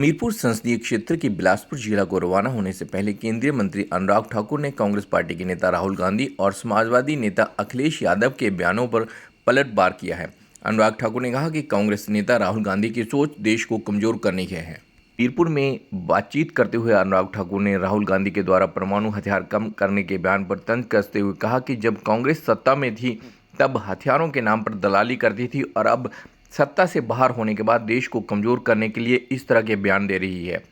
हमीरपुर संसदीय क्षेत्र के बिलासपुर जिला को रवाना होने से पहले केंद्रीय मंत्री अनुराग ठाकुर ने कांग्रेस पार्टी के नेता राहुल गांधी और समाजवादी नेता अखिलेश यादव के बयानों पर पलटवार किया है। अनुराग ठाकुर ने कहा कि कांग्रेस नेता राहुल गांधी की सोच देश को कमजोर करने की है। हमीरपुर में बातचीत करते हुए अनुराग ठाकुर ने राहुल गांधी के द्वारा परमाणु हथियार कम करने के बयान पर तंज कसते हुए कहा कि जब कांग्रेस सत्ता में थी तब हथियारों के नाम पर दलाली करती थी और अब सत्ता से बाहर होने के बाद देश को कमजोर करने के लिए इस तरह के बयान दे रही है।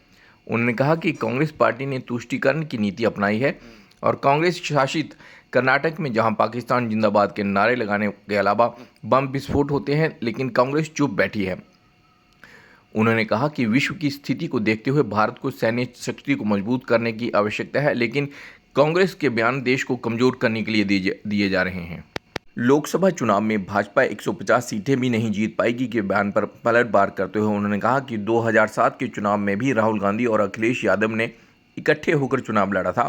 उन्होंने कहा कि कांग्रेस पार्टी ने तुष्टीकरण की नीति अपनाई है और कांग्रेस शासित कर्नाटक में जहां पाकिस्तान जिंदाबाद के नारे लगाने के अलावा बम विस्फोट होते हैं, लेकिन कांग्रेस चुप बैठी है। उन्होंने कहा कि विश्व की स्थिति को देखते हुए भारत को सैन्य शक्ति को मजबूत करने की आवश्यकता है, लेकिन कांग्रेस के बयान देश को कमजोर करने के लिए दिए जा रहे हैं। लोकसभा चुनाव में भाजपा 150 सीटें भी नहीं जीत पाएगी के बयान पर पलटवार करते हुए उन्होंने कहा कि 2007 के चुनाव में भी राहुल गांधी और अखिलेश यादव ने इकट्ठे होकर चुनाव लड़ा था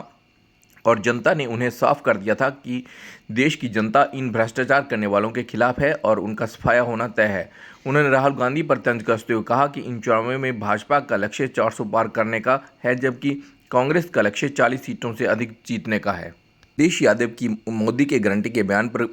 और जनता ने उन्हें साफ कर दिया था कि देश की जनता इन भ्रष्टाचार करने वालों के खिलाफ है और उनका सफाया होना तय है। उन्होंने राहुल गांधी पर तंज कसते हुए कहा कि इन चुनावों में भाजपा का लक्ष्य 400 पार करने का है, जबकि कांग्रेस का लक्ष्य 40 सीटों से अधिक जीतने का है। अखिलेश यादव की मोदी के गारंटी के बयान पर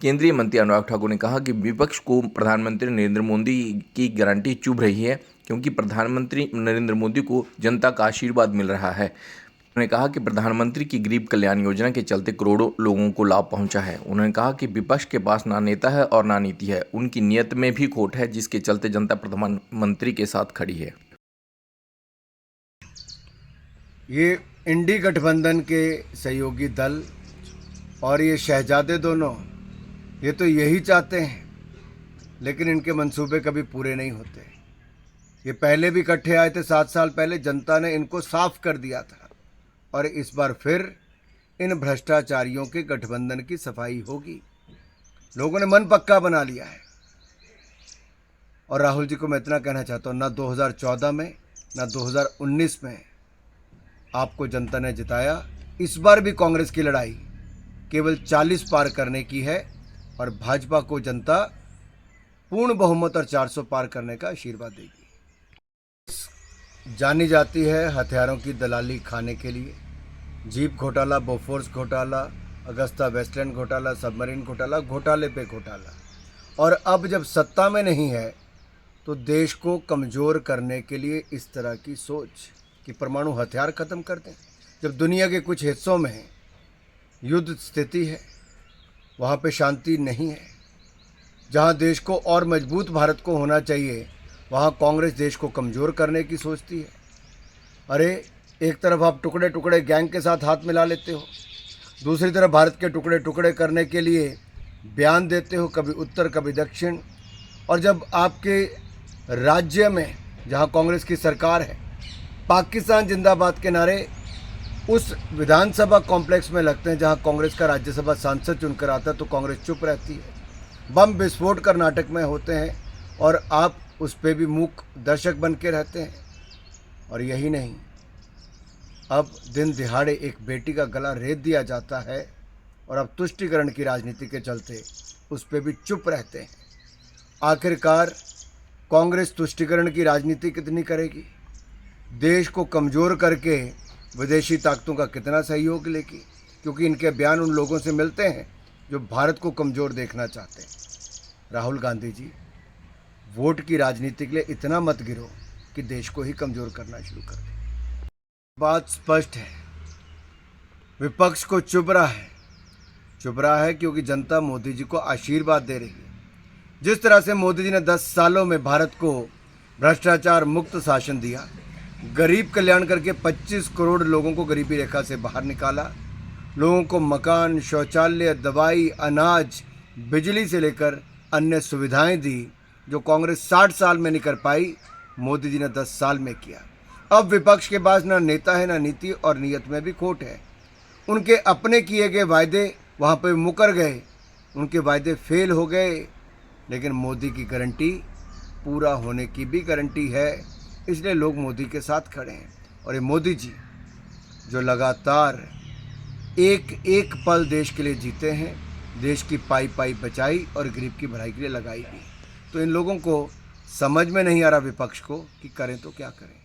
केंद्रीय मंत्री अनुराग ठाकुर ने कहा कि विपक्ष को प्रधानमंत्री नरेंद्र मोदी की गारंटी चुभ रही है, क्योंकि प्रधानमंत्री नरेंद्र मोदी को जनता का आशीर्वाद मिल रहा है। उन्होंने कहा कि प्रधानमंत्री की गरीब कल्याण योजना के चलते करोड़ों लोगों को लाभ पहुंचा है। उन्होंने कहा कि विपक्ष के पास ना नेता है और ना नीति है, उनकी नीयत में भी खोट है, जिसके चलते जनता प्रधानमंत्री के साथ खड़ी है। ये इंडी गठबंधन के सहयोगी दल और ये शहजादे दोनों ये तो यही चाहते हैं, लेकिन इनके मंसूबे कभी पूरे नहीं होते। ये पहले भी इकट्ठे आए थे 7 साल पहले, जनता ने इनको साफ कर दिया था और इस बार फिर इन भ्रष्टाचारियों के गठबंधन की सफाई होगी। लोगों ने मन पक्का बना लिया है। और राहुल जी को मैं इतना कहना चाहता हूँ, ना 2014 में ना 2019 में आपको जनता ने जिताया। इस बार भी कांग्रेस की लड़ाई केवल 40 पार करने की है और भाजपा को जनता पूर्ण बहुमत और 400 पार करने का आशीर्वाद देगी। जानी जाती है हथियारों की दलाली खाने के लिए। जीप घोटाला, बोफोर्स घोटाला, अगस्ता वेस्टलैंड घोटाला, सबमरीन घोटाला, घोटाले पे घोटाला। और अब जब सत्ता में नहीं है तो देश को कमज़ोर करने के लिए इस तरह की सोच कि परमाणु हथियार ख़त्म कर दें। जब दुनिया के कुछ हिस्सों में युद्ध स्थिति है, वहाँ पे शांति नहीं है, जहाँ देश को और मजबूत भारत को होना चाहिए, वहाँ कांग्रेस देश को कमज़ोर करने की सोचती है। अरे एक तरफ आप टुकड़े टुकड़े गैंग के साथ हाथ मिला लेते हो, दूसरी तरफ भारत के टुकड़े टुकड़े करने के लिए बयान देते हो, कभी उत्तर कभी दक्षिण। और जब आपके राज्य में जहाँ कांग्रेस की सरकार है, पाकिस्तान जिंदाबाद के नारे उस विधानसभा कॉम्प्लेक्स में लगते हैं जहां कांग्रेस का राज्यसभा सांसद चुनकर आता है, तो कांग्रेस चुप रहती है। बम विस्फोट कर्नाटक में होते हैं और आप उस पर भी मूक दर्शक बन के रहते हैं। और यही नहीं, अब दिन दिहाड़े एक बेटी का गला रेत दिया जाता है और अब तुष्टीकरण की राजनीति के चलते उस पर भी चुप रहते हैं। आखिरकार कांग्रेस तुष्टीकरण की राजनीति कितनी करेगी? देश को कमज़ोर करके विदेशी ताकतों का कितना सहयोग लेगी? क्योंकि इनके बयान उन लोगों से मिलते हैं जो भारत को कमज़ोर देखना चाहते हैं। राहुल गांधी जी, वोट की राजनीति के लिए इतना मत गिरो कि देश को ही कमज़ोर करना शुरू कर दे। बात स्पष्ट है, विपक्ष को चुभ रहा है क्योंकि जनता मोदी जी को आशीर्वाद दे रही है। जिस तरह से मोदी जी ने 10 सालों में भारत को भ्रष्टाचार मुक्त शासन दिया, गरीब कल्याण करके 25 करोड़ लोगों को गरीबी रेखा से बाहर निकाला, लोगों को मकान, शौचालय, दवाई, अनाज, बिजली से लेकर अन्य सुविधाएं दी, जो कांग्रेस 60 साल में नहीं कर पाई, मोदी जी ने 10 साल में किया। अब विपक्ष के पास ना नेता है, ना नीति, और नीयत में भी खोट है। उनके अपने किए गए वायदे वहाँ पर मुकर गए, उनके वायदे फेल हो गए, लेकिन मोदी की गारंटी पूरा होने की भी गारंटी है। इसलिए लोग मोदी के साथ खड़े हैं। और ये मोदी जी जो लगातार एक एक पल देश के लिए जीते हैं, देश की पाई पाई बचाई और गरीब की भलाई के लिए लगाई भी, तो इन लोगों को समझ में नहीं आ रहा विपक्ष को कि करें तो क्या करें।